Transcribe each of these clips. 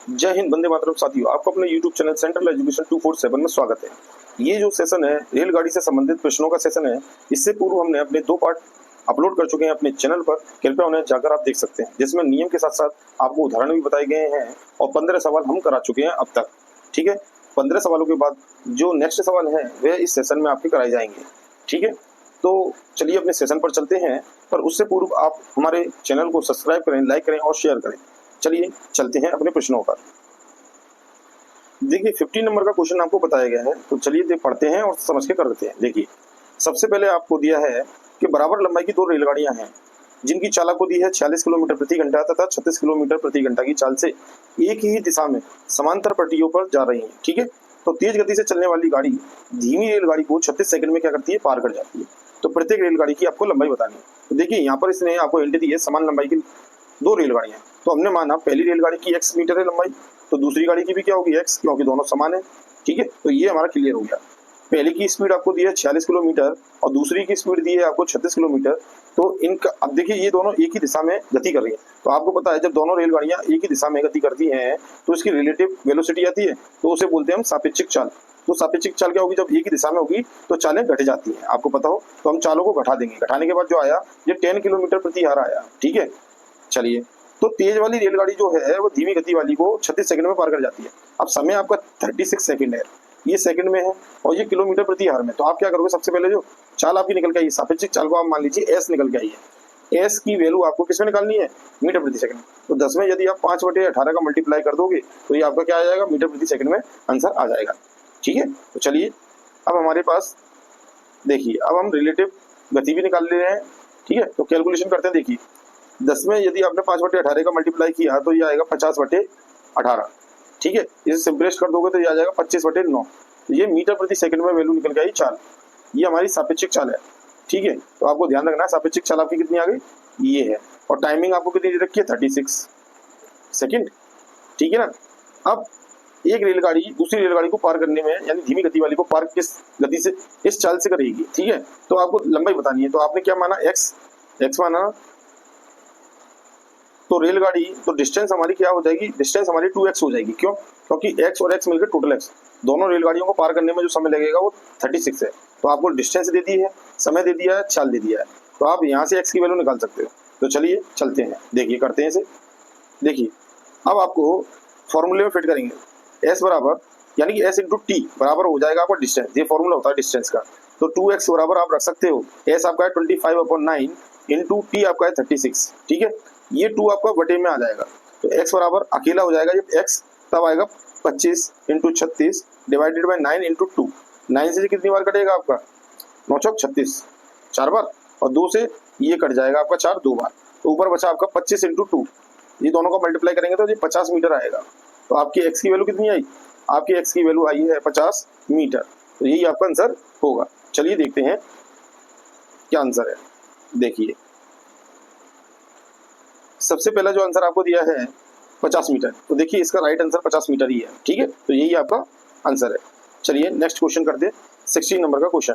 जय हिंद, वंदे मातरम। साथियों, आपको अपने YouTube चैनल सेंट्रल एजुकेशन 247 में स्वागत है। ये जो सेशन है रेलगाड़ी से संबंधित प्रश्नों का सेशन है। इससे पूर्व हमने अपने 2 पार्ट अपलोड कर चुके हैं अपने चैनल पर, कृपया उन्हें जाकर आप देख सकते हैं, जिसमें नियम के साथ साथ आपको उदाहरण भी बताए गए हैं और 15 सवाल हम करा चुके हैं अब तक। ठीक है, 15 सवालों के बाद जो नेक्स्ट सवाल है वे इस सेशन में आपके कराए जाएंगे। ठीक है, तो चलिए अपने सेशन पर चलते हैं, पर उससे पूर्व आप हमारे चैनल को सब्सक्राइब करें, लाइक करें और शेयर करें। चलिए चलते हैं अपने प्रश्नों पर। देखिए 15 नंबर का क्वेश्चन आपको बताया गया है, तो चलिए पढ़ते हैं और समझ के कर देते हैं। देखिए सबसे पहले आपको दिया है कि बराबर लंबाई की 2 रेलगाड़ियां हैं जिनकी चाल आपको दी है 46 किलोमीटर प्रति घंटा तथा 36 किलोमीटर प्रति घंटा की चाल से एक ही दिशा में समांतर पटरियों पर जा रही हैं। ठीक है, तो तेज गति से चलने वाली गाड़ी धीमी रेलगाड़ी को 36 सेकंड में क्या करती है, पार कर जाती है। तो प्रत्येक रेलगाड़ी की आपको लंबाई बतानी है। तो देखिए यहाँ पर इसने आपको हिंट दी है समान लंबाई की 2 रेलगाड़ियां, तो हमने माना पहली रेलगाड़ी की x मीटर है लंबाई, तो दूसरी गाड़ी की भी क्या होगी x, क्योंकि दोनों समान है। ठीक है, तो ये हमारा क्लियर हो गया। पहले की स्पीड आपको दी है 46 किलोमीटर और दूसरी की स्पीड दी है आपको 36 किलोमीटर। तो इनका अब देखिए ये दोनों एक ही दिशा में गति कर रही है, तो आपको पता है जब दोनों रेलगाड़ियां एक ही दिशा में गति करती हैं तो इसकी रिलेटिव वेलोसिटी आती है, तो उसे बोलते हैं हम सापेक्षिक चाल। तो सापेक्षिक चाल क्या होगी, जब एक ही दिशा में होगी तो चालें घट जाती हैं, आपको पता हो। तो हम चालों को घटा देंगे, घटाने के बाद जो आया ये 10 किलोमीटर प्रति आवर आया। ठीक है, चलिए तो तेज वाली रेलगाड़ी जो है वो धीमी गति वाली को 36 सेकंड में पार कर जाती है। अब समय आपका 36 सेकंड है, ये सेकंड में है और ये किलोमीटर प्रति आवर में। तो आप क्या करोगे, सबसे पहले जो चाल आपकी निकल के आई सापेक्षिक चाल को आप मान लीजिए एस निकल के आई है। एस की वैल्यू आपको किसमें निकालनी है, मीटर प्रति सेकंड। तो 10 में यदि आप 5/18 का मल्टीप्लाई कर दोगे तो ये आपका क्या आ जाएगा, मीटर प्रति सेकंड में आंसर आ जाएगा। ठीक है, तो चलिए अब हमारे पास देखिए अब हम रिलेटिव गति भी निकाल ले रहे हैं। ठीक है, तो कैलकुलेशन करते हैं। देखिए 10 में यदि आपने 5/18 का मल्टीप्लाई किया तो ये आएगा 50/18। ठीक है, इसे सिंपलेस्ट कर दोगे तो ये आ जाएगा 25/9। तो ये मीटर प्रति सेकंड में वैल्यू निकल के आई चाल। ये हमारी सापेक्षिक चाल है। ठीक है, तो आपको ध्यान रखना है सापेक्षिक चाल आपकी कितनी आ गई, ये है। और टाइमिंग आपको कितनी दे रखी है, 36 सेकंड। ठीक है ना। अब एक रेलगाड़ी दूसरी रेलगाड़ी को पार करने में, यानी धीमी गति वाली को पार किस गति से, इस चाल से करेगी। ठीक है, तो आपको लंबाई बतानी है। तो आपने क्या माना, एक्स माना, तो रेलगाड़ी तो डिस्टेंस हमारी क्या हो जाएगी, डिस्टेंस हमारी 2x हो जाएगी। क्यों, क्योंकि x और x मिलकर टोटल x, दोनों रेलगाड़ियों को पार करने में जो समय लगेगा वो 36 है। तो आपको डिस्टेंस दे दी है, समय दे दिया है, चाल दे दिया है, तो आप यहाँ से x की वैल्यू निकाल सकते हो। तो चलिए चलते हैं, देखिए करते हैं इसे। देखिए अब आपको फॉर्मूले में फिट करेंगे, s बराबर यानी कि s इंटू टी बराबर हो जाएगा आपका डिस्टेंस। ये फॉर्मूला होता है डिस्टेंस का। तो 2x बराबर आप रख सकते हो, s आपका है 25/9 इंटू टी आपका है 36। ठीक है, ये 2 आपका बटे में आ जाएगा, तो x बराबर अकेला हो जाएगा। जब x तब आएगा 25 इंटू 36 डिवाइडेड बाई 9 इंटू 2। 9 से कितनी बार कटेगा आपका, 9 चौक 36, 4 बार, और 2 से ये कट जाएगा आपका 4, 2 बार। तो ऊपर बचा आपका 25 इंटू 2, ये दोनों का मल्टीप्लाई करेंगे तो ये 50 मीटर आएगा। तो आपकी x की वैल्यू कितनी आई, आपकी x की वैल्यू आई है 50 मीटर। तो यही आपका आंसर होगा। चलिए देखते हैं क्या आंसर है। देखिए सबसे पहला जो आंसर आपको दिया है 50 मीटर, तो देखिए इसका राइट आंसर 50 मीटर ही है। ठीक है, तो यही आपका आंसर है। चलिए नेक्स्ट क्वेश्चन करते हैं, 16 नंबर का क्वेश्चन।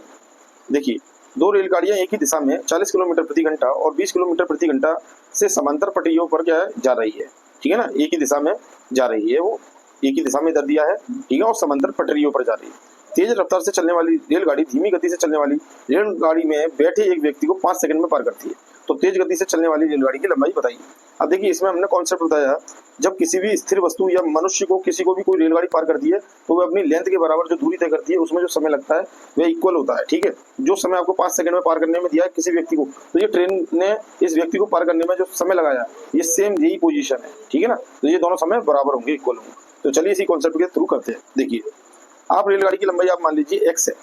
देखिए 2 रेलगाड़ियां एक ही दिशा में 40 किलोमीटर प्रति घंटा और 20 किलोमीटर प्रति घंटा से समांतर पटरियों पर क्या है, जा रही है। ठीक है ना, एक ही दिशा में जा रही है, वो एक ही दिशा में दर दिया है। ठीक है, और समांतर पटरियों पर जा रही है। तेज रफ्तार से चलने वाली रेलगाड़ी धीमी गति से चलने वाली रेलगाड़ी में बैठे एक व्यक्ति को 5 सेकंड में पार करती है। तो तेज गति से चलने वाली रेलगाड़ी की लंबाई बताइए। अब देखिए इसमें हमने कॉन्सेप्ट बताया, जब किसी भी स्थिर वस्तु या मनुष्य को किसी को भी कोई रेलगाड़ी पार करती है तो वह अपनी लेंथ के बराबर जो दूरी तय करती है उसमें जो समय लगता है वह इक्वल होता है। ठीक है, जो समय आपको 5 सेकंड में पार करने में दिया है किसी व्यक्ति को, तो ये ट्रेन ने इस व्यक्ति को पार करने में जो समय लगाया ये सेम यही पोजीशन है। ठीक है ना, तो ये दोनों समय बराबर होंगे, इक्वल होंगे। तो चलिए इसी कॉन्सेप्ट के थ्रू करते हैं। देखिए आप रेलगाड़ी की लंबाई आप मान लीजिए x है,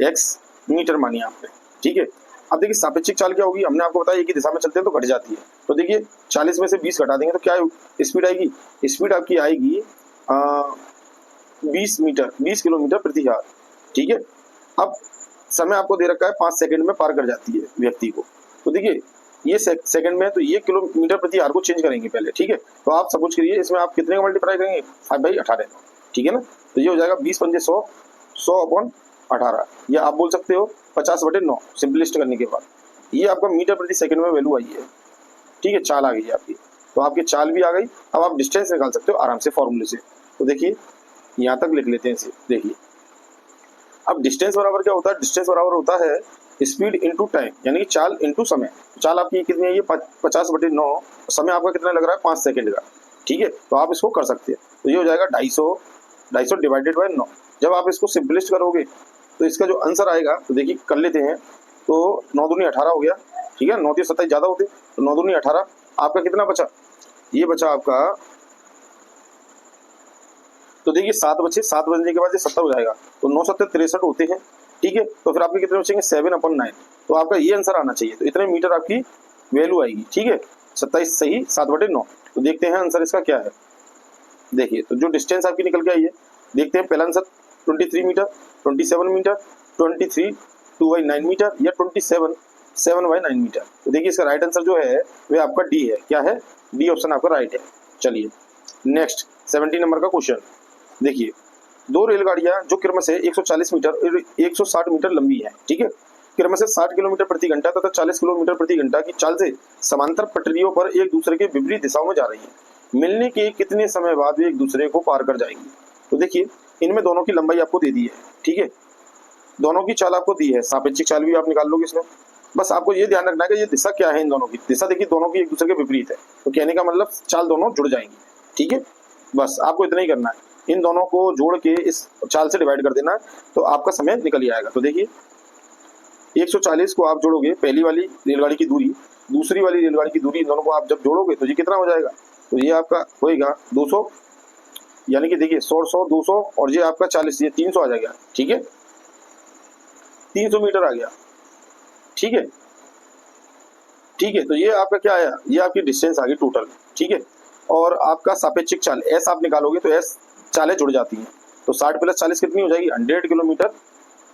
x मीटर मानिए आपने। ठीक है, अब देखिए सापेक्षिक चाल क्या होगी, हमने आपको बताया एक ही दिशा में चलते हैं तो घट जाती है। तो देखिए 40 में से 20 घटा देंगे तो क्या स्पीड आएगी, स्पीड आपकी आएगी 20 किलोमीटर प्रति आवर। ठीक है, अब समय आपको दे रखा है 5 सेकंड में पार कर जाती है व्यक्ति को। तो देखिए ये सेकंड में, तो ये किलोमीटर प्रति आवर को चेंज करेंगे पहले। ठीक है, तो आप सपोज करिए इसमें आप कितने का मल्टीप्लाई करेंगे, 5/18। ठीक है ना, तो ये हो जाएगा 20 पंजे 100, 100/18, या आप बोल सकते हो 50/9 सिंपलिस्ट करने के बाद। ये आपका मीटर प्रति सेकंड में वैल्यू आई है। ठीक है, चाल आ गई है आपकी। तो आपकी चाल भी आ गई। अब आप डिस्टेंस निकाल सकते हो आराम से फॉर्मूले से। तो देखिए यहाँ तक लिख लेते हैं इसे। देखिए अब डिस्टेंस बराबर क्या होता है, डिस्टेंस बराबर होता है स्पीड इंटू टाइम, यानी कि चाल इंटू समय। चाल आपकी कितनी है, ये 50/9, समय आपका कितना लग रहा है 5 सेकंड का, ठीक है। तो आप इसको कर सकते हैं। तो ये हो जाएगा 250 डिवाइडेड बाय 9। जब आप इसको सिंपलिस्ट करोगे तो इसका जो आंसर आएगा, तो देखिए कर लेते हैं। तो 9 दूनी 18 हो गया, ठीक है। 9 3 27 ज़्यादा होते, तो 9 दूनी 18। आपका कितना बचा, ये बचा आपका, तो देखिए 7 बचे, 7 बजने के बाद ये 70 हो जाएगा, तो 9 7 63 होते हैं, ठीक है। तो फिर आपके कितने बचेंगे 7/9। तो आपका ये आंसर आना चाहिए। तो इतने मीटर आपकी वैल्यू आएगी, ठीक है। 27 सही, 7/9। तो देखते हैं आंसर इसका क्या है। देखिए तो जो डिस्टेंस आपकी निकल के आई है, देखते हैं। पहला आंसर 23 मीटर, 27 मीटर, 23 2/9 मीटर, या 27 7/9 मीटर। तो देखिए इसका राइट आंसर जो है वह आपका डी है। क्या है, डी ऑप्शन आपका राइट है। चलिए नेक्स्ट 17 नंबर का क्वेश्चन देखिए। दो रेलगाड़ियां जो क्रमशः 140 मीटर और 160 मीटर लंबी है, ठीक है, क्रमशः 60 किलोमीटर प्रति घंटा तथा 40 किलोमीटर प्रति घंटा की चाल से समांतर पटरियों पर एक दूसरे के विपरीत दिशाओं में जा रही है। मिलने के कितने समय बाद वे एक दूसरे को पार कर जाएंगी। तो देखिए इनमें दोनों की लंबाई आपको दे दी है, ठीक है, दोनों की चाल आपको दी है, सापेक्षिक चाल भी आप निकाल लोगे इसमें। बस आपको ये ध्यान रखना है कि ये दिशा क्या है, इन दोनों की दिशा देखिए दोनों की एक दूसरे के विपरीत है। तो कहने का मतलब चाल दोनों जुड़ जाएंगी, ठीक है। बस आपको इतना ही करना है, इन दोनों को जोड़ के इस चाल से डिवाइड कर देना, तो आपका समय निकल ही आएगा। तो देखिए 140 को आप जोड़ोगे पहली वाली रेलगाड़ी की दूरी, दूसरी वाली रेलगाड़ी की दूरी, इन दोनों को आप जब जोड़ोगे तो ये कितना हो जाएगा, तो ये आपका होएगा 200, यानी कि देखिए 100 200 और ये आपका 40, ये 300 आ जाएगा, ठीक है। 300 मीटर आ गया, ठीक है, ठीक है। तो ये आपका क्या आया, ये आपकी डिस्टेंस आ गई टोटल, ठीक है। और आपका सापेक्षिक चाल एस आप निकालोगे तो एस चालें जुड़ जाती हैं। तो 60 + 40 कितनी हो जाएगी 100 किलोमीटर,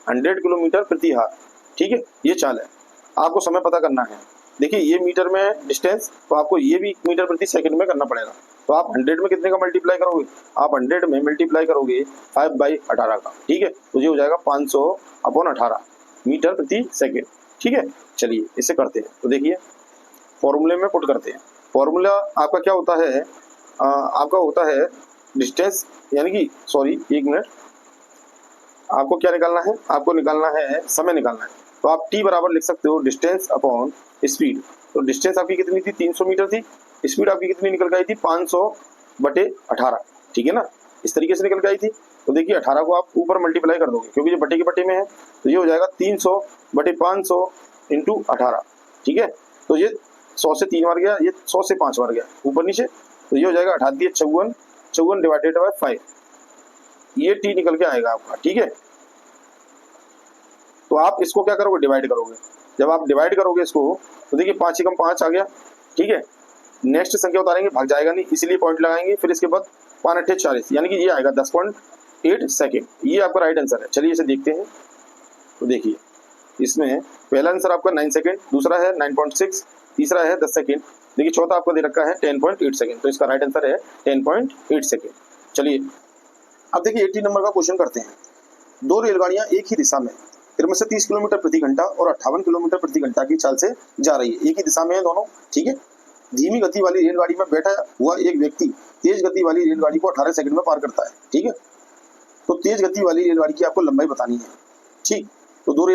100 किलोमीटर प्रति हार, ठीक है। ये चाल है, आपको समय पता करना है। देखिए ये मीटर में डिस्टेंस, तो आपको ये भी मीटर प्रति सेकंड में करना पड़ेगा। तो आप 100 में कितने का मल्टीप्लाई करोगे, आप 100 में मल्टीप्लाई करोगे 5/18 का, ठीक है। तो ये हो जाएगा 500/18 मीटर प्रति सेकंड, ठीक है। चलिए इसे करते हैं। तो देखिए फॉर्मूले में पुट करते हैं। फॉर्मूला आपका क्या होता है, आपका होता है डिस्टेंस, यानी कि सॉरी एक मिनट, आपको क्या निकालना है, आपको निकालना है समय निकालना है। तो आप टी बराबर लिख सकते हो डिस्टेंस अपॉन स्पीड। तो डिस्टेंस आपकी कितनी थी 300 मीटर थी, स्पीड आपकी कितनी निकल गई थी 500/18, ठीक है ना, इस तरीके से निकल गई थी। तो देखिए 18 को आप ऊपर मल्टीप्लाई कर दोगे क्योंकि ये बटे के बटे में है, तो ये हो जाएगा 300/500 × 18, ठीक है। तो ये 100 से 3 बार गया, ये 100 से 5 बार गया ऊपर नीचे, तो ये हो जाएगा 18 54, 54 डिवाइडेड बाय 5, ये टी निकल के आएगा आपका, ठीक है। तो आप इसको क्या करोगे, डिवाइड करोगे। जब आप डिवाइड करोगे इसको, तो देखिए 5 × 5 आ गया, ठीक है। नेक्स्ट संख्या उतारेंगे, भाग जाएगा नहीं, इसलिए पॉइंट लगाएंगे। फिर इसके बाद 5 × 8 = 40, यानी कि ये आएगा 10.8 सेकेंड। ये आपका राइट आंसर है। चलिए इसे देखते हैं। तो देखिए इसमें पहला आंसर आपका 9 सेकेंड, दूसरा है 9.6, तीसरा है 10 सेकेंड, देखिए चौथा आपको दे रखा है 10.8 सेकेंड। तो इसका राइट आंसर है 10.8 सेकेंड। चलिए अब देखिए 80 नंबर का क्वेश्चन करते हैं। दो रेलगाड़ियां एक ही दिशा में क्रमशः 30 किलोमीटर प्रति घंटा और 58 किलोमीटर प्रति घंटा की चाल से जा रही है। एक ही दिशा में है दोनों, ठीक है। धीमी गति वाली रेलगाड़ी में बैठा हुआ एक व्यक्ति तेज गति वाली रेलगाड़ी को 18 सेकंड में पार करता है, ठीक है। तो तेज गति वाली रेलगाड़ी की आपको लंबाई बतानी है, ठीक। तो दो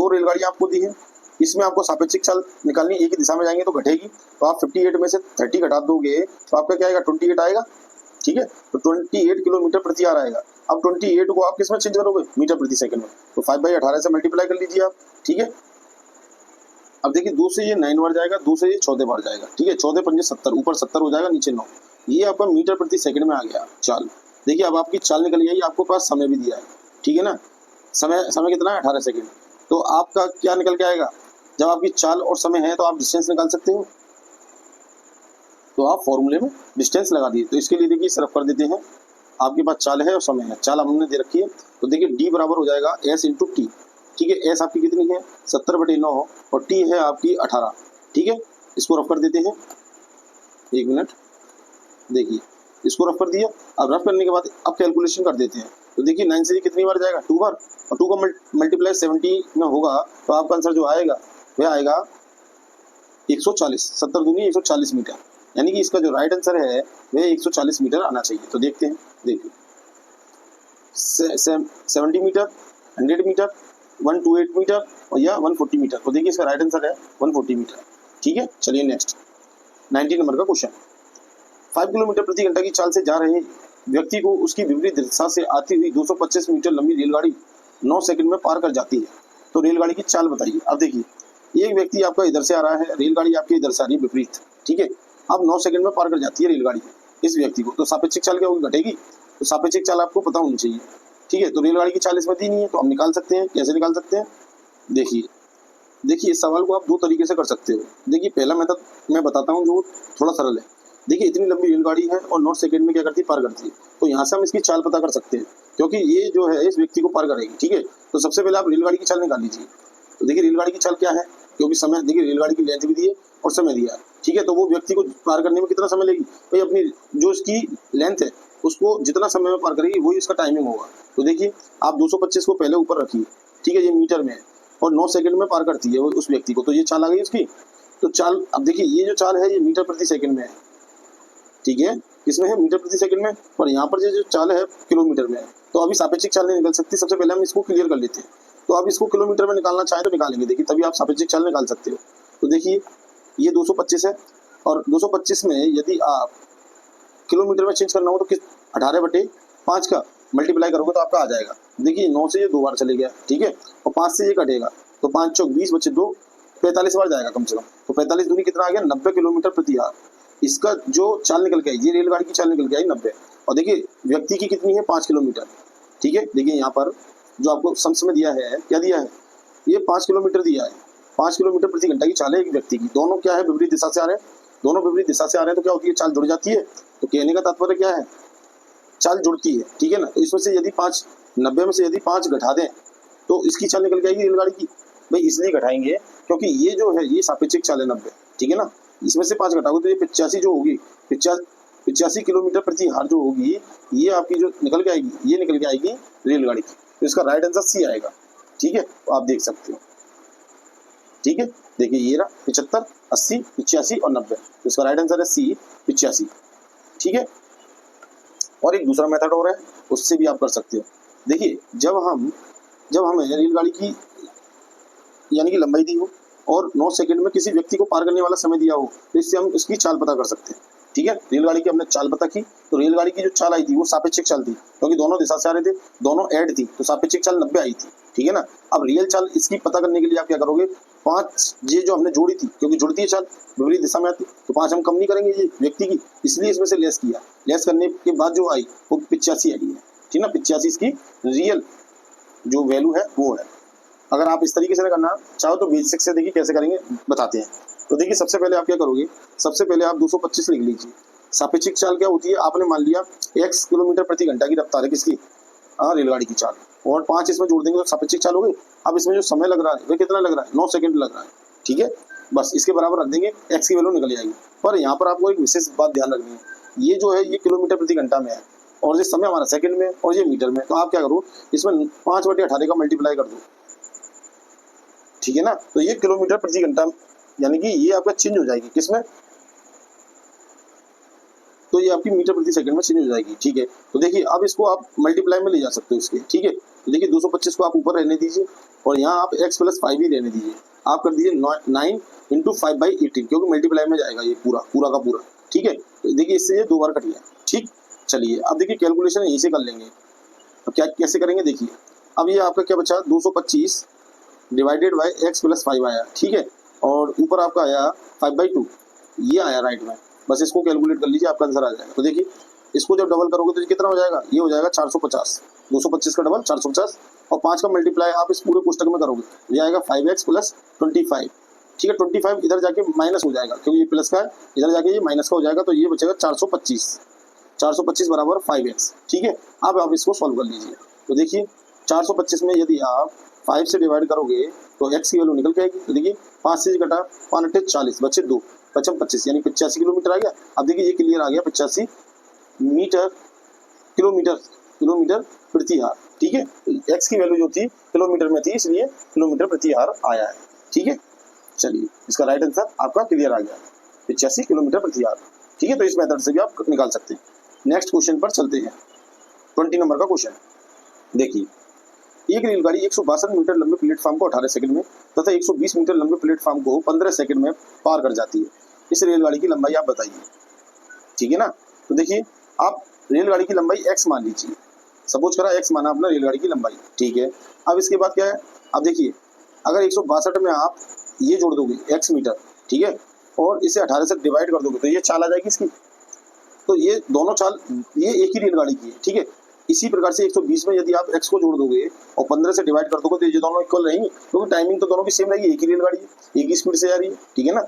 रेलगाड़ियां आपको दी है, इसमें आपको सापेक्षिक चाल निकालनी, एक ही दिशा में जाएंगे तो घटेगी। तो आप 58 में से 30 घटा दोगे तो आपका क्या आएगा 28 आएगा, ठीक है। तो 28 किलोमीटर प्रति आवर आएगा। अब 28 को आप किस में चेंज करोगे, मीटर प्रति सेकंड में। तो 5/18 से मल्टीप्लाई कर लीजिए आप, ठीक है। अब देखिए 2 से ये 9 बार जाएगा, 2 से ये 14 बार जाएगा, ठीक है। 14 × 5 = 70, ऊपर 70 हो जाएगा, नीचे 9। ये आपका मीटर प्रति सेकंड में आ गया चाल। देखिए अब आपकी चाल निकल गई, आपको पास समय भी दिया है, ठीक है ना। समय कितना है 18 सेकंड। तो आपका क्या निकल के आएगा, जब आपकी चाल और समय है तो आप डिस्टेंस निकाल सकते हो। तो आप फॉर्मूले में डिस्टेंस लगा दिए। तो इसके लिए देखिए सिर्फ कर देते हैं, आपके पास चाल है और समय है, चाल हमने दे रखी है। तो देखिए डी बराबर हो जाएगा S × T, ठीक है। एस आपकी कितनी है 70/9 और टी है आपकी 18, ठीक है। इसको रफ कर देते हैं, एक मिनट, देखिए इसको रफ कर दिया। अब रफ करने के बाद अब कैलकुलेशन कर देते हैं। तो देखिए 9 से कितनी बार जाएगा 2 बार, और 2 का मल्टीप्लाई 70 में होगा, तो आपका आंसर जो आएगा वह आएगा 140, 70 दूनी 140 मीटर, यानी कि इसका जो राइट आंसर है वह 140 मीटर आना चाहिए। तो देखते हैं, देखिए 70 मीटर, 100 मीटर, 128 मीटर और या 140 मीटर। तो देखिए इसका राइट आंसर है 140 मीटर। ठीक है, चलिए नेक्स्ट 19 नंबर का क्वेश्चन। 5 किलोमीटर प्रति घंटा की चाल से जा रहे व्यक्ति को उसकी विपरीत दिशा से आती हुई 225 मीटर लंबी रेलगाड़ी 9 सेकंड में पार कर जाती है। तो रेलगाड़ी की चाल बताइए। अब देखिए एक व्यक्ति आपका इधर से आ रहा है, रेलगाड़ी आपके इधर से आ रही है विपरीत। ठीक है, अब 9 सेकंड में पार कर जाती है रेलगाड़ी इस व्यक्ति को। तो सापेक्षिक चाल क्या होगी, घटेगी। तो सापेक्षिक चाल आपको पता होनी चाहिए। ठीक है, तो रेलगाड़ी की चाल इसमें दी नहीं है, तो हम निकाल सकते हैं। कैसे निकाल सकते हैं, देखिए इस सवाल को आप दो तरीके से कर सकते हो। देखिए पहला मेथड मैं बताता हूँ जो थोड़ा सरल है। देखिए इतनी लंबी रेलगाड़ी है और 9 सेकंड में क्या करती है, पार करती है। तो यहाँ से हम इसकी चाल पता कर सकते हैं, क्योंकि ये जो है इस व्यक्ति को पार करेगी। ठीक है, तो सबसे पहले आप रेलगाड़ी की चाल निकाल लीजिए। तो देखिए रेलगाड़ी की चाल क्या है, क्योंकि समय, देखिए रेलगाड़ी की लेंथ भी दी है और समय दिया है। ठीक है, तो वो व्यक्ति को पार करने में कितना समय लेगी भाई, अपनी जो इसकी लेंथ है उसको जितना समय में पार करेगी वही इसका टाइमिंग होगा। तो देखिए आप 225 को पहले ऊपर रखिए। ठीक है, ये मीटर में है और 9 सेकंड में पार करती है वो उस व्यक्ति को। तो ये चाल आ गई उसकी। तो चाल, अब देखिए ये जो चाल है ये मीटर प्रति सेकंड में है। ठीक है, इसमें है मीटर प्रति सेकंड में, और यहाँ पर जो चाल है किलोमीटर में है। तो अभी सापेक्षिक चाल नहीं निकल सकती, सबसे पहले हम इसको क्लियर कर लेते हैं। तो आप इसको किलोमीटर में निकालना चाहें तो निकालेंगे, देखिए तभी आप सापेक्षिक चाल निकाल सकते हो। तो देखिए ये 225 है और 225 में यदि आप किलोमीटर में चेंज करना हो तो किस 18/5 का मल्टीप्लाई करोगे तो आपका आ जाएगा। देखिए 9 से ये 2 बार चले गया। ठीक है, और 5 से ये कटेगा तो 5 चौक 20 बचे 2, 45 बार जाएगा कम से कम। तो 45 दूनी कितना आ गया, 90 किलोमीटर प्रति आवर। इसका जो चाल निकल के आई, ये रेलगाड़ी की चाल निकल के आई 90। और देखिए व्यक्ति की कितनी है, 5 किलोमीटर। ठीक है, देखिए यहाँ पर जो आपको सम्स में दिया है, क्या दिया है, ये 5 किलोमीटर दिया है। 5 किलोमीटर प्रति घंटा की चाल है एक व्यक्ति की। दोनों क्या है, विपरीत दिशा से आ रहे हैं, दोनों विपरीत दिशा से आ रहे हैं। तो क्या होती है, चाल जुड़ जाती है। तो कहने का तात्पर्य क्या है, चाल जुड़ती है। ठीक है ना, तो इसमें से यदि 5, 90 में से यदि 5 घटा दें तो इसकी चाल निकल के आएगी रेलगाड़ी की। भाई इसलिए घटाएंगे क्योंकि ये जो है ये सापेक्षिक चाल है 90। ठीक है ना, इसमें से 5 घटाओगे तो ये 85 जो होगी, 85 किलोमीटर प्रति आवर जो होगी, ये आपकी जो निकल के आएगी, ये निकल के आएगी रेलगाड़ी की। तो इसका राइट आंसर सी आएगा। ठीक है, तो आप देख सकते हो। ठीक है, देखिए ये रहा 75, 80, 85 और 90। तो इसका राइट आंसर है सी, 85। ठीक है, और एक दूसरा मेथड और है, उससे भी आप कर सकते हो। देखिए जब हमें रेलगाड़ी की यानी कि लंबाई दी हो और 9 सेकंड में किसी व्यक्ति को पार करने वाला समय दिया हो, तो इससे हम इसकी चाल पता कर सकते हैं। ठीक है, रेलगाड़ी की हमने चाल पता की, तो रेलगाड़ी की जो चाल आई थी वो सापेक्षिक चाल थी, क्योंकि दोनों दिशा से आ रहे थे, दोनों ऐड थी, तो सापेक्षिक चाल 90 आई थी। ठीक है ना, अब रियल चाल इसकी पता करने के लिए आप क्या करोगे, 5 ये जो हमने जोड़ी थी, क्योंकि जुड़ती है चाल विपरीत दिशा में आती, तो 5 हम कम नहीं करेंगे ये व्यक्ति की, इसलिए इसमें से लेस किया। लेस करने के बाद जो आई वो 85 आई है। ठीक है ना, 85 इसकी रियल जो वैल्यू है वो है। अगर आप इस तरीके से करना चाहो तो बेसिक से देखिए कैसे करेंगे, बताते हैं। तो देखिए सबसे पहले आप क्या करोगे, सबसे पहले आप 225 लिख लीजिए। सापेक्षिक चाल क्या होती है, आपने मान लिया x किलोमीटर प्रति घंटा की रफ्तार है किसकी, रेलगाड़ी की चाल, और 5 इसमें जोड़ देंगे तो सापेक्षिक चाल हो गई। अब इसमें जो समय लग रहा है वह कितना लग रहा है, 9 सेकंड लग रहा है। ठीक है, बस इसके बराबर रख देंगे, x की वैल्यू निकल जाएगी। पर यहाँ पर आपको एक विशेष बात ध्यान रखनी है, ये जो है ये किलोमीटर प्रति घंटा में है और ये समय हमारा सेकंड में और ये मीटर में। तो आप क्या करो, इसमें 5/18 का मल्टीप्लाई कर दो। ठीक है ना, तो ये किलोमीटर प्रति घंटा यानी कि ये आपका चेंज हो जाएगी किसमें, तो ये आपकी मीटर प्रति सेकंड में चेंज हो जाएगी। ठीक है, तो देखिए अब इसको आप मल्टीप्लाई में ले जा सकते हो इसके। ठीक है, तो देखिए 225 को आप ऊपर रहने दीजिए और यहाँ आप x + 5 ही रहने दीजिए। आप कर दीजिए 9 × 5/18, क्योंकि मल्टीप्लाई में जाएगा ये पूरा का पूरा। ठीक है, तो देखिए इससे ये 2 बार कट गया। ठीक, चलिए अब देखिए कैलकुलेशन यहीं से कर लेंगे। अब क्या कैसे करेंगे, देखिए अब ये आपका क्या बचा, 225 डिवाइडेड बाय x + 5 आया। ठीक है, और ऊपर आपका आया 5/2, ये आया राइट में। बस इसको कैलकुलेट कर लीजिए, आपका आंसर आ जाएगा। तो देखिए इसको जब डबल करोगे तो कितना हो जाएगा, ये हो जाएगा 450। 225 का डबल 450 और 5 का मल्टीप्लाई आप इस पूरे पुस्तक में करोगे, ये आएगा 5x + 25। ठीक है, 25 इधर जाके माइनस हो जाएगा, क्योंकि ये प्लस का है, इधर जाके ये माइनस का हो जाएगा, तो ये बचेगा 425। 425 बराबर 5x। ठीक है, अब आप इसको सॉल्व कर लीजिए। तो देखिए 425 में यदि आप 5 से डिवाइड करोगे तो x की वैल्यू निकल के आएगी। तो देखिए 5 से कटा 5 × 40 बचे 2, 55 यानी 85 किलोमीटर आ गया। अब देखिए ये क्लियर आ गया 85 किलोमीटर प्रति आवर। ठीक है, x की वैल्यू जो थी किलोमीटर में थी, इसलिए किलोमीटर प्रति आवर आया है। ठीक है, चलिए इसका राइट आंसर आपका क्लियर आ गया, 85 किलोमीटर प्रति आवर। ठीक है, तो इस मेथड से भी आप निकाल सकते हैं। नेक्स्ट क्वेश्चन पर चलते हैं। 20 नंबर का क्वेश्चन देखिए, एक रेलगाड़ी 162 मीटर लंबे प्लेटफॉर्म को 18 सेकंड में तथा 120 मीटर लंबे प्लेटफॉर्म को 15 सेकंड में पार कर जाती है। इस रेलगाड़ी की लंबाई आप बताइए। ठीक है ना, तो देखिए आप रेलगाड़ी की लंबाई x मान लीजिए, सपोज करा x माना अपना रेलगाड़ी की लंबाई। ठीक है, अब इसके बाद क्या है, अब देखिए अगर 162 में आप ये जोड़ दोगे x मीटर, ठीक है, और इसे 18 से डिवाइड कर दोगे तो ये चाल आ जाएगी इसकी। तो ये दोनों चाल ये एक ही रेलगाड़ी की है। ठीक है, इसी प्रकार से 120 में यदि आप x को जोड़ दोगे और 15 से डिवाइड कर दोगे तो ये दोनों इक्वल रहेंगे, क्योंकि टाइमिंग तो दोनों की सेम रहेगी, एक ही रेलगाड़ी है, एक ही स्पीड से जा रही है। ठीक है ना,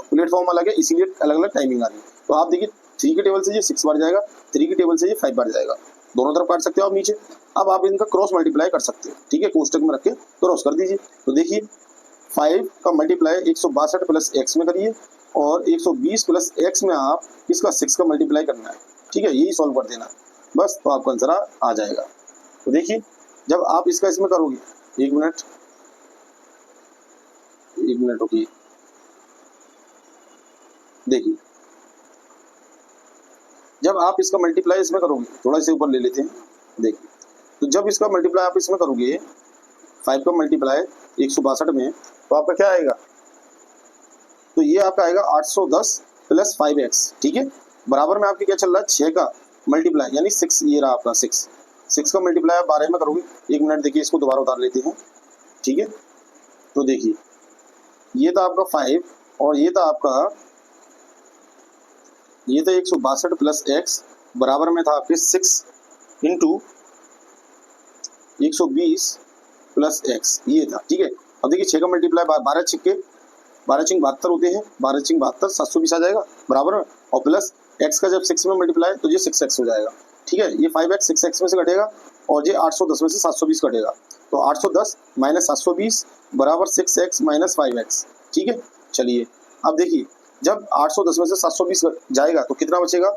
प्लेटफॉर्म अलग है इसीलिए अलग अलग टाइमिंग आ रही है। तो आप देखिए 3 के टेबल से ये 6 बार जाएगा, 3 के टेबल से ये 5 बार जाएगा, दोनों तरफ काट सकते हो आप नीचे। अब आप इनका क्रॉस मल्टीप्लाई कर सकते हो। ठीक है, कोष्टक में रख के क्रॉस कर दीजिए। तो देखिए 5 का मल्टीप्लाई 162 प्लस x में करिए और 120 प्लस x में आप इसका 6 का मल्टीप्लाई करना है। ठीक है, यही सॉल्व कर देना बस, तो आपका आंसर आ जाएगा। तो देखिए जब आप इसका इसमें करोगे, एक मिनट रुकिए, देखिए जब आप इसका मल्टीप्लाई इसमें करोगे, थोड़ा से ऊपर ले लेते हैं, देखिए तो जब इसका मल्टीप्लाई आप इसमें करोगे 5 का मल्टीप्लाई 162 में, तो आपका क्या आएगा, तो ये आपका आएगा 810 प्लस 5x। ठीक है, बराबर में आपके क्या चल रहा है 6 का मल्टीप्लाई यानी 6, ये रहा आपका 6 का मल्टीप्लाई आप 12 में करोगे। एक मिनट देखिए, इसको दोबारा उतार लेते हैं। ठीक है, तो देखिए ये था आपका 5 और ये था आपका 162 प्लस x, बराबर में था आपके 6 इंटू 120 प्लस x, ये था। ठीक है, अब देखिए 6 का मल्टीप्लाई 12 छिक्के 12 छिंग 72 होते हैं, 12 छिंग 72 720 आ जाएगा बराबर में, और प्लस x का जब 6 में मल्टीप्लाई तो ये 6x हो जाएगा। ठीक है, ये 5x 6x में से घटेगा और ये 810 में से 720 घटेगा, तो 810 माइनस 720 बराबर 6x माइनस 5x। ठीक है, चलिए अब देखिए जब 810 में से 720 जाएगा तो कितना बचेगा,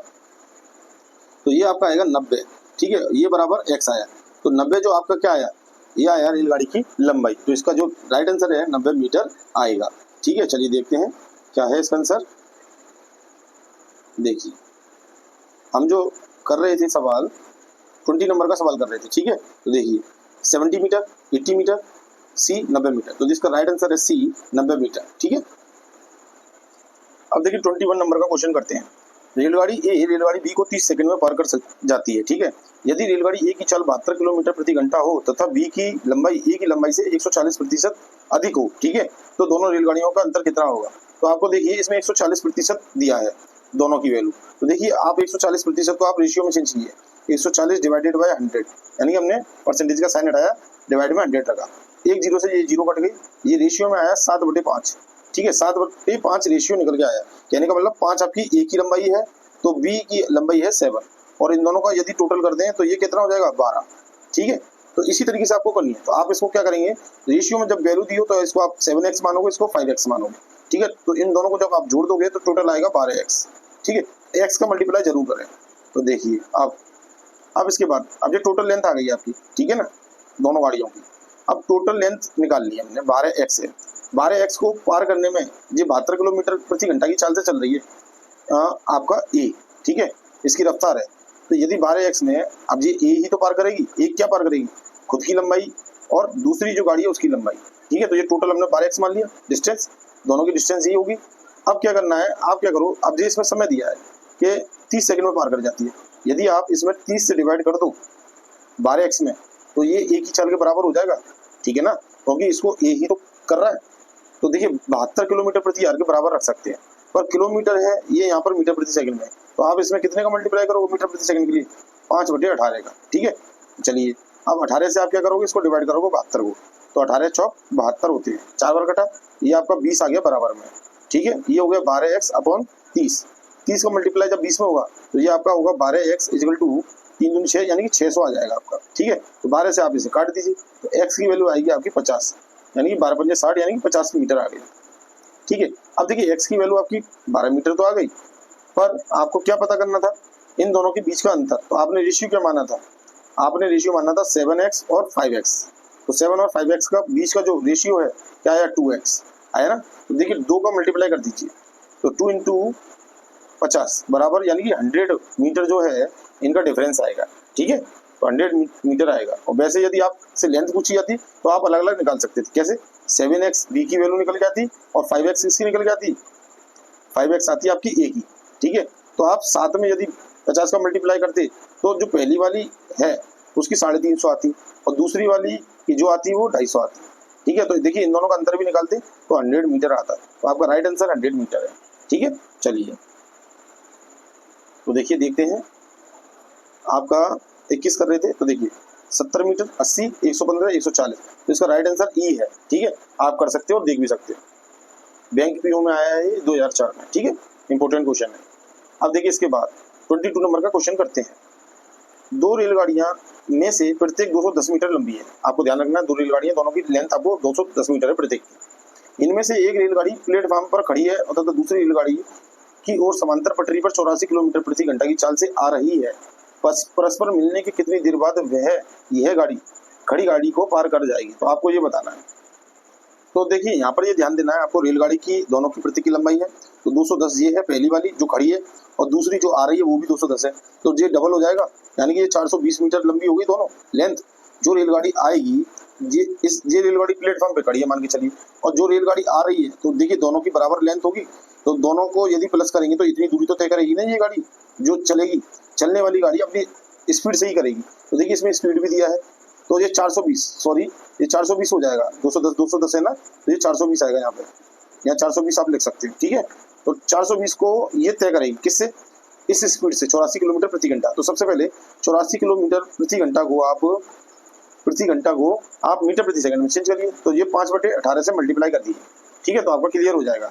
तो ये आपका आएगा 90। ठीक है, ये बराबर x आया, तो 90 जो आपका क्या आया, ये आया रेलगाड़ी की लंबाई। तो इसका जो राइट आंसर है 90 मीटर आएगा। ठीक है, चलिए देखते हैं क्या है इसका आंसर। देखिए हम जो कर रहे थे सवाल 20 नंबर का सवाल कर रहे थे। ठीक है, तो देखिए 70 मीटर, 80 मीटर, सी 90 मीटर, तो जिसका राइट आंसर है सी 90 मीटर। ठीक है, अब देखिए 21 नंबर का क्वेश्चन करते हैं। रेलगाड़ी ए रेलगाड़ी बी को 30 सेकंड में पार कर जाती है। ठीक है, यदि रेलगाड़ी ए की चाल 72 किलोमीटर प्रति घंटा हो तथा बी की लंबाई ए की लंबाई से 140% अधिक हो, ठीक है, तो दोनों रेलगाड़ियों का अंतर कितना होगा। तो आपको देखिए इसमें 140% दिया है दोनों की वैल्यू, तो देखिए आप 140% को आप रेशियो में चेंज कीजिए, 140 डिवाइडेड बाय 100, यानी कि हमने परसेंटेज का साइन हटाया, डिवाइड में 100 रखा, एक जीरो से ये जीरो कट गई, ये रेशियो में आया 7/5। ठीक है, 7/5 रेशियो निकल के आया, कहने का मतलब 5 आपकी ए की लंबाई है तो बी की लंबाई है 7, और इन दोनों का यदि टोटल कर दें तो ये कितना हो जाएगा 12। ठीक है, तो इसी तरीके से आपको करनी है। तो आप इसको क्या करेंगे, रेशियो में जब वैल्यू दी हो तो इसको आप 7x मानोगे, इसको 5x मानोगे। ठीक है, तो इन दोनों को जब आप जोड़ दोगे तो टोटल आएगा 12x। ठीक है, x का मल्टीप्लाई जरूर करें। तो देखिए अब इसके बाद अब ये टोटल लेंथ आ गई आपकी, ठीक है ना, दोनों गाड़ियों की। अब टोटल लेंथ निकाल ली हमने 12x है, 12x को पार करने में ये 72 किलोमीटर प्रति घंटा की चाल से चल रही है आपका ए। ठीक है, इसकी रफ्तार है, तो यदि 12x में अब ये ए ही तो पार करेगी, एक क्या पार करेगी, खुद की लंबाई और दूसरी जो गाड़ी है उसकी लंबाई। ठीक है, तो ये टोटल हमने 12x मान लिया, डिस्टेंस दोनों की डिस्टेंस यही होगी। अब क्या करना है, आप क्या करो, अब ये इसमें समय दिया है कि 30 सेकंड में पार कर जाती है, यदि आप इसमें 30 से डिवाइड कर दो 12x में तो ये ए की चाल के बराबर हो जाएगा। ठीक है ना, क्योंकि इसको ए ही तो कर रहा है। तो देखिए 72 किलोमीटर प्रति आवर के बराबर रख सकते हैं, पर किलोमीटर है ये यहाँ पर मीटर प्रति सेकंड में, तो आप इसमें कितने का मल्टीप्लाई करोगे मीटर प्रति सेकंड के लिए, 5/18 का। ठीक है, चलिए अब 18 से आप क्या करोगे, इसको डिवाइड करोगे 72 को, तो 18 चौक 72 होते हैं, 4 बार कटा, ये आपका 20 आ गया बराबर में। ठीक है, ये हो गया 12x/30, 30 का मल्टीप्लाई जब 20 में होगा तो ये आपका होगा 12x = 3 दूनी 6, यानी कि 600 आ जाएगा आपका। ठीक है, तो 12 से आप इसे काट दीजिए, तो x की वैल्यू आएगी आपकी 50, यानी कि 12 × 60 यानी कि 50 मीटर आ गई। ठीक है, अब देखिए x की वैल्यू आपकी 12 मीटर तो आ गई, पर आपको क्या पता करना था, इन दोनों के बीच का अंतर। तो आपने रेशियो क्या माना था, आपने रेशियो माना था 7x और 5x, तो 7 और 5x का बीच का जो रेशियो है क्या आया, 2x आया ना। तो देखिए 2 का मल्टीप्लाई कर दीजिए, तो 2 × 50 बराबर, यानी कि 100 मीटर जो है इनका डिफरेंस आएगा। ठीक है, तो 100 मीटर आएगा। और वैसे यदि आपसे लेंथ पूछी जाती तो आप अलग अलग निकाल सकते थे। कैसे? 7x b की वैल्यू निकल जाती और 5x इसकी निकल जाती, 5x आती है आपकी a की। ठीक है, तो आप साथ में यदि 50 का मल्टीप्लाई करते तो जो पहली वाली है उसकी 350 आती और दूसरी वाली की जो आती है वो 250 आती। ठीक है, तो देखिए इन दोनों का अंतर भी निकालते तो 100 मीटर आता। तो आपका राइट आंसर 100 मीटर है। ठीक है, चलिए तो देखिए देखते हैं आपका 21 कर रहे थे, तो देखिए 70 मीटर, 80, 115, 140, तो इसका राइट आंसर ई है। ठीक है, आप कर सकते हो और देख भी सकते हो। बैंक पीओ में आया है 2004 में। ठीक है, इंपॉर्टेंट क्वेश्चन है। अब देखिए इसके बाद 22 नंबर का क्वेश्चन करते हैं। दो रेलगाड़ियां में से प्रत्येक 210 मीटर लंबी है। आपको ध्यान रखना है, दो रेलगाड़ियां, दोनों की लेंथ आपको 210 मीटर है प्रत्येक की। इनमें से एक रेलगाड़ी प्लेटफॉर्म पर खड़ी है और दूसरी रेलगाड़ी की ओर समांतर पटरी पर 84 किलोमीटर प्रति घंटा की चाल से आ रही है। परस्पर मिलने की कितनी देर बाद यह गाड़ी खड़ी गाड़ी को पार कर जाएगी? तो आपको ये बताना है। तो देखिए यहाँ पर ये ध्यान देना है आपको, रेलगाड़ी की दोनों की प्रति की लंबाई है तो 210 ये है पहली वाली जो खड़ी है, और दूसरी जो आ रही है वो भी 210 है, तो ये डबल हो जाएगा, यानी कि ये 420 मीटर लंबी होगी दोनों लेंथ। जो रेलगाड़ी आएगी ये रेलगाड़ी प्लेटफॉर्म पे खड़ी है मान के चलिए, और जो रेलगाड़ी आ रही है तो देखिए दोनों की बराबर लेंथ होगी, तो दोनों को यदि प्लस करेंगे तो इतनी दूरी तो तय करेगी ना ये गाड़ी जो चलेगी। चलने वाली गाड़ी अपनी स्पीड से ही करेगी। तो देखिए इसमें स्पीड भी दिया है, तो ये 420 हो जाएगा। 210 है ना, तो ये 420 आएगा यहाँ पे, यहाँ 420 आप लिख सकते हो। ठीक है, तो 420 को ये तय करेगी किससे? इस स्पीड से, 84 किलोमीटर प्रति घंटा। तो सबसे पहले 84 किलोमीटर प्रति घंटा को आप मीटर प्रति सेकंड में चेंज करिए, तो ये 5/18 से मल्टीप्लाई कर दीजिए। ठीक है, तो आपका क्लियर हो जाएगा।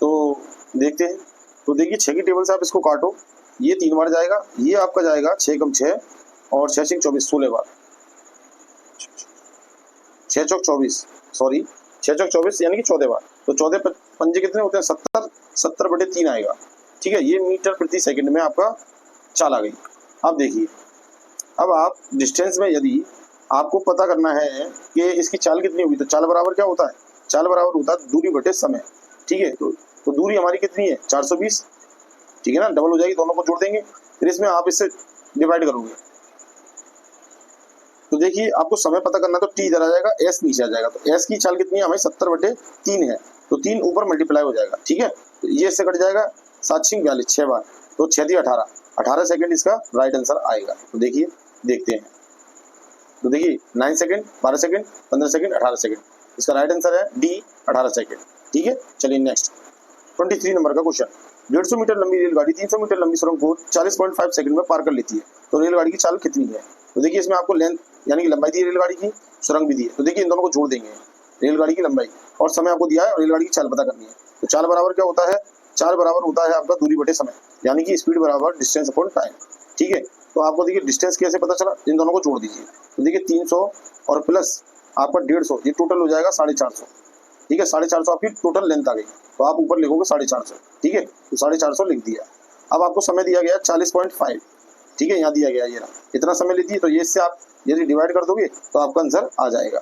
तो देखते हैं, तो देखिए 6 की टेबल से आप इसको काटो, ये 3 बार जाएगा, ये आपका जाएगा 6 कम 6 और 6 6 24, 16 बार, 6 चौक 24, सॉरी 6 चौक 24 यानी कि 14 बार। तो 14 पंजे कितने होते हैं? 70/3 आएगा। ठीक है, ये मीटर प्रति सेकंड में आपका चाल आ गई। अब देखिए, अब आप डिस्टेंस में यदि आपको पता करना है कि इसकी चाल कितनी होगी, तो चाल बराबर क्या होता है? चाल बराबर होता है दूरी बटे समय। ठीक है, तो दूरी हमारी कितनी है? 420। ठीक है ना, डबल हो जाएगी, दोनों को जोड़ देंगे, फिर इसमें आप इससे डिवाइड करोगे। तो देखिए आपको समय पता करना, तो टी इधर आ जाएगा, एस नीचे आ जाएगा। तो एस की चाल कितनी है? हमें 70/3 है, तो 3 ऊपर मल्टीप्लाई हो जाएगा। ठीक है, तो ये इससे कट जाएगा, 7 6 42, 6 बार, तो 6 × 18 सेकंड इसका राइट आंसर आएगा। तो देखिए देखते हैं, तो देखिए 9 सेकंड, 12 सेकंड, 15 सेकंड, 18 सेकंड, इसका राइट आंसर है डी 18 सेकंड। ठीक है, चलिए नेक्स्ट 23 नंबर का क्वेश्चन। 150 मीटर लंबी रेलगाड़ी 300 मीटर लंबी सुरंग को 40.5 सेकंड में पार कर लेती है, तो रेलगाड़ी की चाल कितनी है? तो देखिए इसमें आपको लेंथ यानी कि लंबाई दी है रेलगाड़ी की, सुरंग भी दी है, तो देखिए इन दोनों को जोड़ देंगे, रेलगाड़ी की लंबाई और समय आपको दिया है और रेलगाड़ी की चाल पता करनी है। तो चाल बराबर क्या होता है? चाल बराबर होता है आपका दूरी बटे समय, यानी कि स्पीड बराबर डिस्टेंस अपॉन टाइम। ठीक है, तो आपको देखिए डिस्टेंस कैसे पता चला, इन दोनों को जोड़ दीजिए, तो देखिए 300 और प्लस आपका 150, ये टोटल हो जाएगा 450। ठीक है, 450 आपकी टोटल लेंथ आ गई, तो आप ऊपर लिखोगे 450। ठीक है, तो 450 लिख दिया। अब आपको समय दिया गया 40.5। ठीक है, यहाँ दिया गया ये रहा, इतना समय लेती है, तो ये इससे आप यदि डिवाइड कर दोगे तो आपका आंसर आ जाएगा।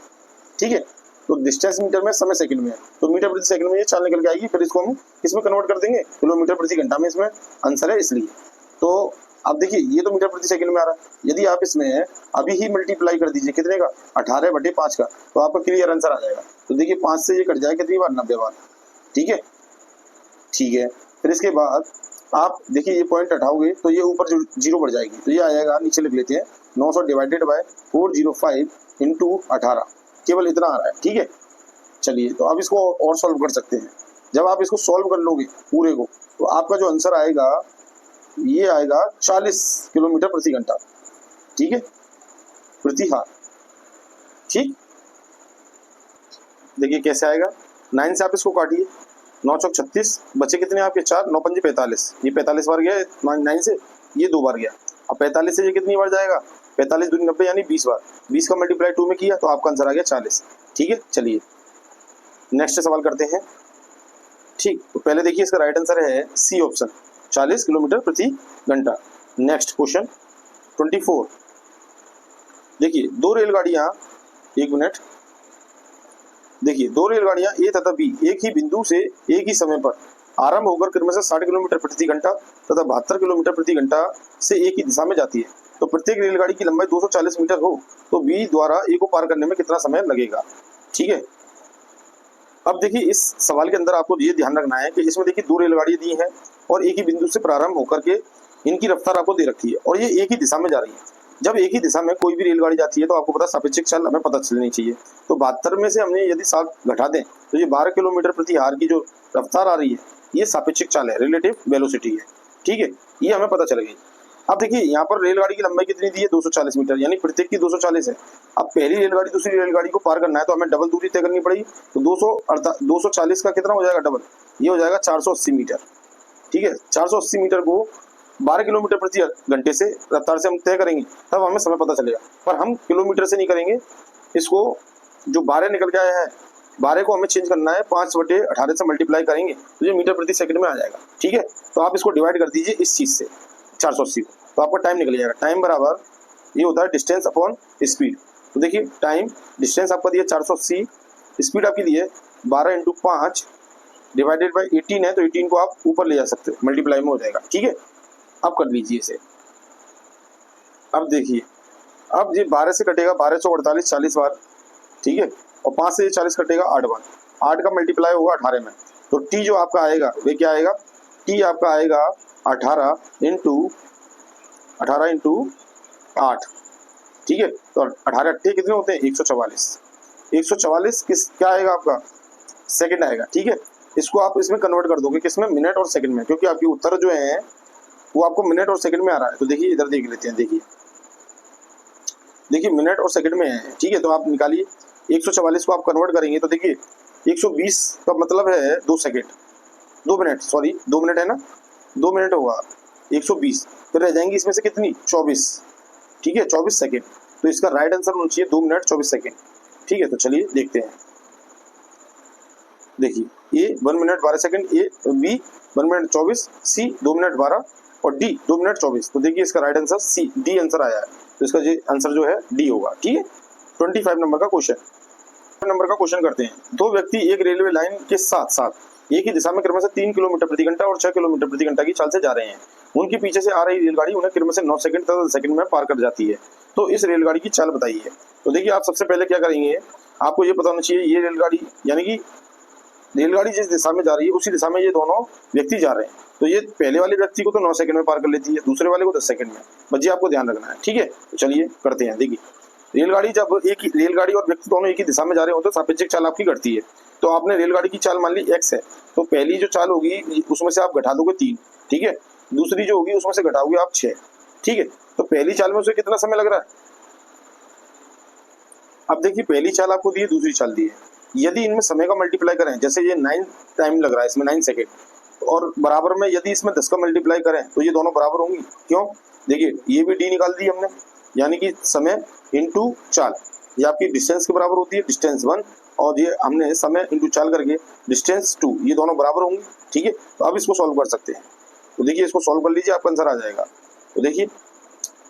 ठीक है, तो डिस्टेंस मीटर में, समय सेकंड में, तो मीटर प्रति सेकंड में ये चाल निकल के आएगी, फिर इसको हम इसमें कन्वर्ट कर देंगे किलोमीटर प्रति घंटा में, इसमें आंसर है इसलिए। तो अब देखिए ये तो मीटर प्रति सेकंड में आ रहा है, यदि आप इसमें अभी ही मल्टीप्लाई कर दीजिए कितने का? 18/5 का, तो आपका क्लियर आंसर आ जाएगा। तो देखिए 5 से ये कट जाएगा कितनी बार? 90 बार। ठीक है, ठीक है, फिर इसके बाद आप देखिए ये पॉइंट हटाओगे तो ये ऊपर जो 0 बढ़ जाएगी, तो ये आ जाएगा, नीचे लिख लेते हैं 900 डिवाइडेड बाय 405 इंटू 18, केवल इतना आ रहा है। ठीक है, चलिए तो अब इसको और सॉल्व कर सकते हैं। जब आप इसको सॉल्व कर लोगे पूरे को, तो आपका जो आंसर आएगा ये आएगा 40 किलोमीटर प्रति घंटा। ठीक है, प्रति हार। ठीक, देखिए कैसे आएगा, 9 से आप इसको काटिए, 9 चौक 36, बचे कितने आपके? 4, 9 पंजे 45, ये 45 बार गया 9 से, ये 2 बार गया। अब 45 से ये कितनी बार जाएगा? 45 दूनी 90 यानी 20 बार, 20 का मल्टीप्लाई 2 में किया तो आपका आंसर आ गया 40। ठीक है, चलिए नेक्स्ट सवाल करते हैं। ठीक, तो पहले देखिए इसका राइट आंसर है सी ऑप्शन, 40 किलोमीटर प्रति घंटा। नेक्स्ट क्वेश्चन 24, देखिए दो रेलगाड़ियां, एक मिनट, देखिए दो रेलगाड़ियां ए तथा बी एक ही बिंदु से एक ही समय पर आरंभ होकर क्रमशः 60 किलोमीटर प्रति घंटा तथा 72 किलोमीटर प्रति घंटा से एक ही दिशा में जाती है। तो प्रत्येक रेलगाड़ी की लंबाई 240 मीटर हो तो बी द्वारा ए को पार करने में कितना समय लगेगा। ठीक है, अब देखिए इस सवाल के अंदर आपको ये ध्यान रखना है कि इसमें देखिए दो रेलगाड़ियां दी हैं और एक ही बिंदु से प्रारंभ होकर के इनकी रफ्तार आपको दे रखी है और ये एक ही दिशा में जा रही है। जब एक ही दिशा में कोई भी रेलगाड़ी जाती है तो आपको पता सापेक्षिक चाल हमें पता चलनी चाहिए। तो 72 में से हमने यदि 7 घटा दें तो ये 12 किलोमीटर प्रति आवर की जो रफ्तार आ रही है ये सापेक्षिक चाल है, रिलेटिव वेलोसिटी है। ठीक है, ये हमें पता चल गई। अब देखिए यहाँ पर रेलगाड़ी की लंबाई कितनी दी है, 240 मीटर, यानी प्रत्येक की 240 है। अब पहली रेलगाड़ी दूसरी रेलगाड़ी को पार करना है तो हमें डबल दूरी तय करनी पड़ेगी। तो 240 का कितना हो जाएगा डबल, ये हो जाएगा 480 मीटर। ठीक है, 480 मीटर को 12 किलोमीटर प्रति घंटे से रफ्तार से हम तय करेंगे तब हमें समय पता चलेगा। पर हम किलोमीटर से नहीं करेंगे, इसको जो 12 निकल के आया है 12 को हमें चेंज करना है 5/18 से मल्टीप्लाई करेंगे तो ये मीटर प्रति सेकंड में आ जाएगा। ठीक है, तो आप इसको डिवाइड कर दीजिए इस चीज से 480 को, तो आपका टाइम निकल जाएगा। टाइम बराबर ये होता है डिस्टेंस अपॉन स्पीड। तो देखिए टाइम डिस्टेंस आपका दिया 480, स्पीड आपकी दी है 12 × 5 डिवाइडेड बाई 18 है तो 18 को आप ऊपर ले जा सकते हो, मल्टीप्लाई में हो जाएगा। ठीक है, अब कर लीजिए इसे। अब देखिए अब ये 12 से कटेगा 12 × 48 40 बार। ठीक है, और 5 से 40 कटेगा 8 बार, 8 का मल्टीप्लाई होगा 18 में। तो टी जो आपका आएगा वे क्या आएगा, टी आपका आएगा 18 × 8। ठीक है, तो 18 अट्ठे कितने होते हैं 144। 144 क्या आएगा आपका सेकंड आएगा। ठीक है, इसको आप इसमें कन्वर्ट कर दोगे किसमें, मिनट और सेकंड में, क्योंकि आपके उत्तर जो है वो आपको मिनट और सेकंड में आ रहा है। तो देखिए इधर देख लेते हैं, देखिए मिनट और सेकंड में है। ठीक है, तो आप निकालिए 144 को आप कन्वर्ट करेंगे तो देखिए 120 का मतलब है 2 सेकंड, 2 मिनट, सॉरी 2 मिनट है ना, 2 मिनट होगा 120, फिर रह जाएंगी इसमें से कितनी 24। ठीक है, 24 सेकंड। तो इसका राइट आंसर होना चाहिए 2 मिनट 24 सेकंड। ठीक है, तो चलिए देखते हैं। देखिए A 1 minute 12 second, A B 1 minute 24, C 2 minute 12 और डी 2 मिनट 24। तो देखिए इसका right answer C D answer आया है, तो इसका जो आंसर जो है डी होगा। ठीक है, 25 नंबर का क्वेश्चन करते हैं। दो व्यक्ति एक रेलवे लाइन के साथ साथ एक ही दिशा में क्रमशः 3 किलोमीटर प्रति घंटा और 6 किलोमीटर प्रति घंटा की चाल से जा रहे हैं। उनके पीछे से आ रही रेलगाड़ी उन्हें क्रमशः 9 सेकंड तथा 10 सेकंड में पार कर जाती है। तो इस रेलगाड़ी की चाल बताइए। तो देखिए आप सबसे पहले क्या करेंगे, आपको ये पता होना चाहिए ये रेलगाड़ी, यानी कि रेलगाड़ी जिस दिशा में जा रही है उसी दिशा में ये दोनों व्यक्ति जा रहे हैं। तो ये पहले वाले व्यक्ति को तो 9 सेकंड में पार कर लेती है, दूसरे वाले को 10 सेकंड में। बस ये आपको ध्यान रखना है। ठीक है, तो चलिए करते हैं। देखिए रेलगाड़ी जब एक ही रेलगाड़ी और व्यक्ति दोनों एक ही दिशा में जा रहे हो तो सापेक्षिक चाल आपकी घटती है। तो आपने रेलगाड़ी की चाल मान ली x है, तो पहली जो चाल होगी उसमें से आप घटा दोगे 3। ठीक है, दूसरी जो होगी उसमें से घटाओगे आप 6। ठीक है, तो पहली चाल में उसे कितना समय लग रहा है। अब देखिए पहली चाल आपको दी है, दूसरी चाल दी है, यदि इनमें समय का मल्टीप्लाई करें, जैसे ये 9 टाइम लग रहा है इसमें 9 सेकेंड, और बराबर में यदि इसमें 10 का मल्टीप्लाई करें तो ये दोनों बराबर होंगी। क्यों, देखिए ये भी डी निकाल दी हमने, यानी कि समय इंटू चाल, ये आपकी डिस्टेंस के बराबर होती है, डिस्टेंस 1, और ये हमने समय इंटू चाल करके डिस्टेंस 2, ये दोनों बराबर होंगी। ठीक है, तो अब इसको सॉल्व कर सकते हैं। तो देखिए इसको सॉल्व कर लीजिए, आपका आंसर आ जाएगा। तो देखिए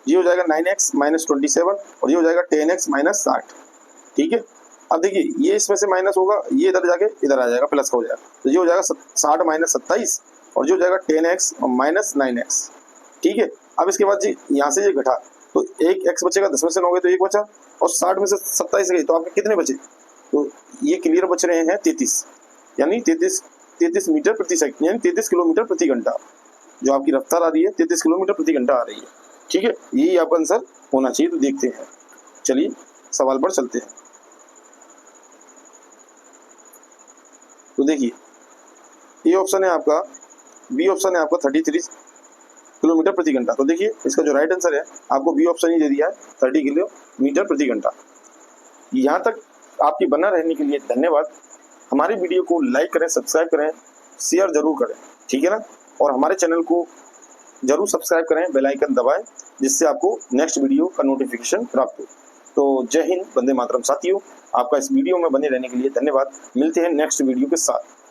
ये हो जाएगा 9x - 27 और ये हो जाएगा 10x - 60। ठीक है, अब देखिए ये इसमें से माइनस होगा, ये इधर जाके इधर आ जाएगा, प्लस का हो जाएगा। तो ये हो जाएगा 60 - 27 और ये हो जाएगा 10x - 9x। ठीक है, अब इसके बाद जी यहाँ से ये घटा तो एक x बचेगा, 10 में से 9 गए तो 1 बचा, और 60 में से 27 गई तो आपके कितने बचे, तो ये क्लियर बच रहे हैं 33, यानी 33 मीटर प्रति सेकंड, यानी 33 किलोमीटर प्रति घंटा जो आपकी रफ्तार आ रही है, 33 किलोमीटर प्रति घंटा आ रही है। ठीक है, यही आपका आंसर होना चाहिए। तो देखते हैं, चलिए सवाल पर चलते हैं। तो देखिए ए ऑप्शन है आपका, बी ऑप्शन है आपका 33 किलोमीटर प्रति घंटा। तो देखिए इसका जो राइट आंसर है आपको बी ऑप्शन ही दे दिया है, 30 किलोमीटर प्रति घंटा। यहाँ तक आपकी बना रहने के लिए धन्यवाद। हमारी वीडियो को लाइक करें, सब्सक्राइब करें, शेयर जरूर करें। ठीक है ना, और हमारे चैनल को जरूर सब्सक्राइब करें, बेल आइकन दबाएं, जिससे आपको नेक्स्ट वीडियो का नोटिफिकेशन प्राप्त हो। तो जय हिंद, वंदे मातरम साथियों। आपका इस वीडियो में बने रहने के लिए धन्यवाद। मिलते हैं नेक्स्ट वीडियो के साथ।